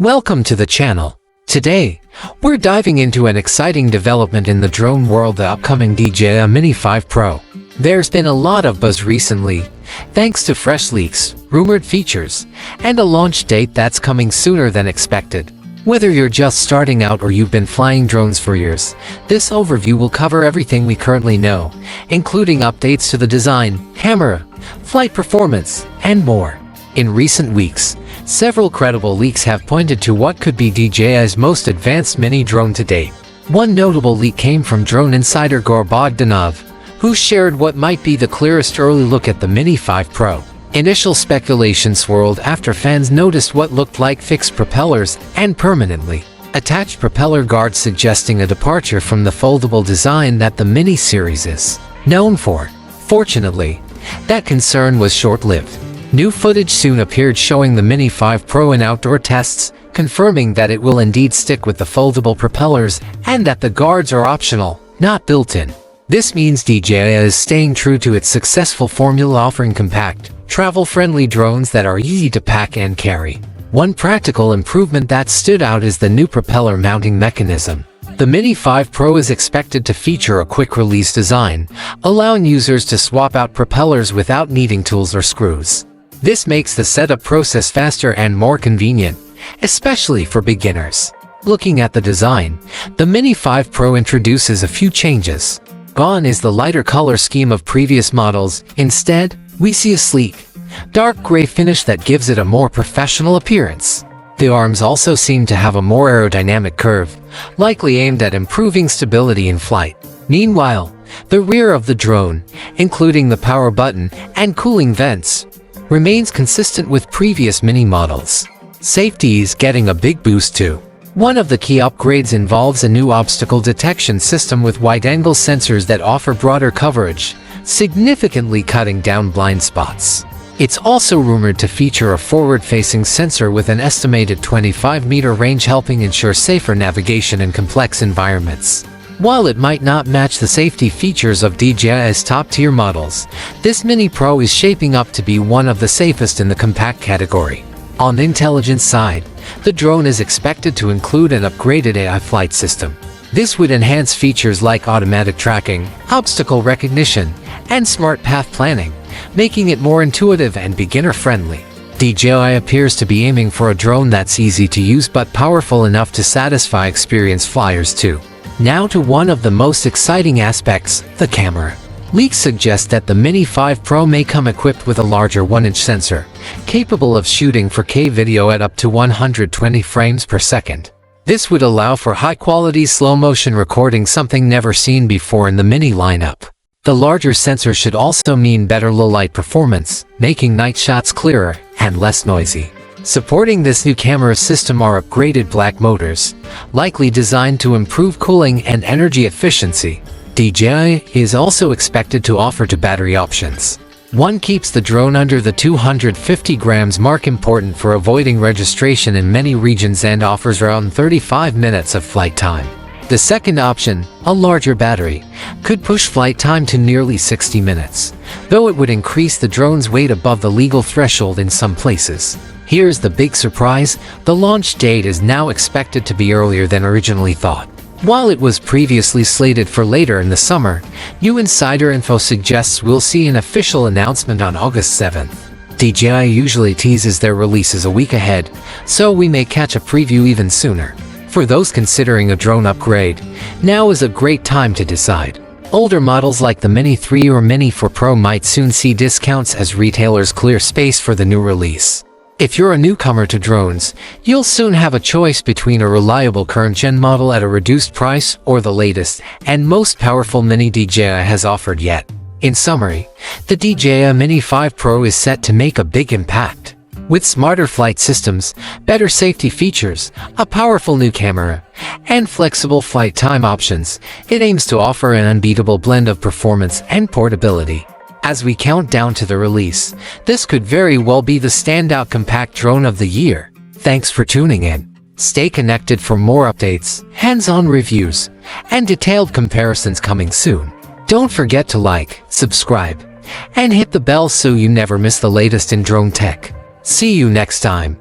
Welcome to the channel. Today, we're diving into an exciting development in the drone world, the upcoming DJI Mini 5 Pro. There's been a lot of buzz recently, thanks to fresh leaks, rumored features, and a launch date that's coming sooner than expected. Whether you're just starting out or you've been flying drones for years, this overview will cover everything we currently know, including updates to the design, camera, flight performance, and more. In recent weeks, several credible leaks have pointed to what could be DJI's most advanced mini drone to date. One notable leak came from drone insider Igor Bogdanov, who shared what might be the clearest early look at the Mini 5 Pro. Initial speculation swirled after fans noticed what looked like fixed propellers and permanently attached propeller guards, suggesting a departure from the foldable design that the Mini series is known for. Fortunately, that concern was short-lived. New footage soon appeared showing the Mini 5 Pro in outdoor tests, confirming that it will indeed stick with the foldable propellers and that the guards are optional, not built-in. This means DJI is staying true to its successful formula, offering compact, travel-friendly drones that are easy to pack and carry. One practical improvement that stood out is the new propeller mounting mechanism. The Mini 5 Pro is expected to feature a quick-release design, allowing users to swap out propellers without needing tools or screws. This makes the setup process faster and more convenient, especially for beginners. Looking at the design, the Mini 5 Pro introduces a few changes. Gone is the lighter color scheme of previous models. Instead, we see a sleek, dark gray finish that gives it a more professional appearance. The arms also seem to have a more aerodynamic curve, likely aimed at improving stability in flight. Meanwhile, the rear of the drone, including the power button and cooling vents, remains consistent with previous Mini models. Safety is getting a big boost too. One of the key upgrades involves a new obstacle detection system with wide-angle sensors that offer broader coverage, significantly cutting down blind spots. It's also rumored to feature a forward-facing sensor with an estimated 25-meter range, helping ensure safer navigation in complex environments. While it might not match the safety features of DJI's top-tier models, this Mini Pro is shaping up to be one of the safest in the compact category. On the intelligence side, the drone is expected to include an upgraded AI flight system. This would enhance features like automatic tracking, obstacle recognition, and smart path planning, making it more intuitive and beginner-friendly. DJI appears to be aiming for a drone that's easy to use but powerful enough to satisfy experienced flyers too. Now to one of the most exciting aspects, the camera. Leaks suggest that the Mini 5 Pro may come equipped with a larger 1-inch sensor, capable of shooting 4K video at up to 120 frames per second. This would allow for high-quality slow-motion recording, something never seen before in the Mini lineup. The larger sensor should also mean better low-light performance, making night shots clearer and less noisy. Supporting this new camera system are upgraded black motors, likely designed to improve cooling and energy efficiency. DJI is also expected to offer two battery options. One keeps the drone under the 250 grams mark, important for avoiding registration in many regions, and offers around 35 minutes of flight time. The second option, a larger battery, could push flight time to nearly 60 minutes, though it would increase the drone's weight above the legal threshold in some places. Here's the big surprise: the launch date is now expected to be earlier than originally thought. While it was previously slated for later in the summer, new insider info suggests we'll see an official announcement on August 7th. DJI usually teases their releases a week ahead, so we may catch a preview even sooner. For those considering a drone upgrade, now is a great time to decide. Older models like the Mini 3 or Mini 4 Pro might soon see discounts as retailers clear space for the new release. If you're a newcomer to drones, you'll soon have a choice between a reliable current-gen model at a reduced price or the latest and most powerful Mini DJI has offered yet. In summary, the DJI Mini 5 Pro is set to make a big impact. With smarter flight systems, better safety features, a powerful new camera, and flexible flight time options, it aims to offer an unbeatable blend of performance and portability. As we count down to the release, this could very well be the standout compact drone of the year. Thanks for tuning in. Stay connected for more updates, hands-on reviews, and detailed comparisons coming soon. Don't forget to like, subscribe, and hit the bell so you never miss the latest in drone tech. See you next time.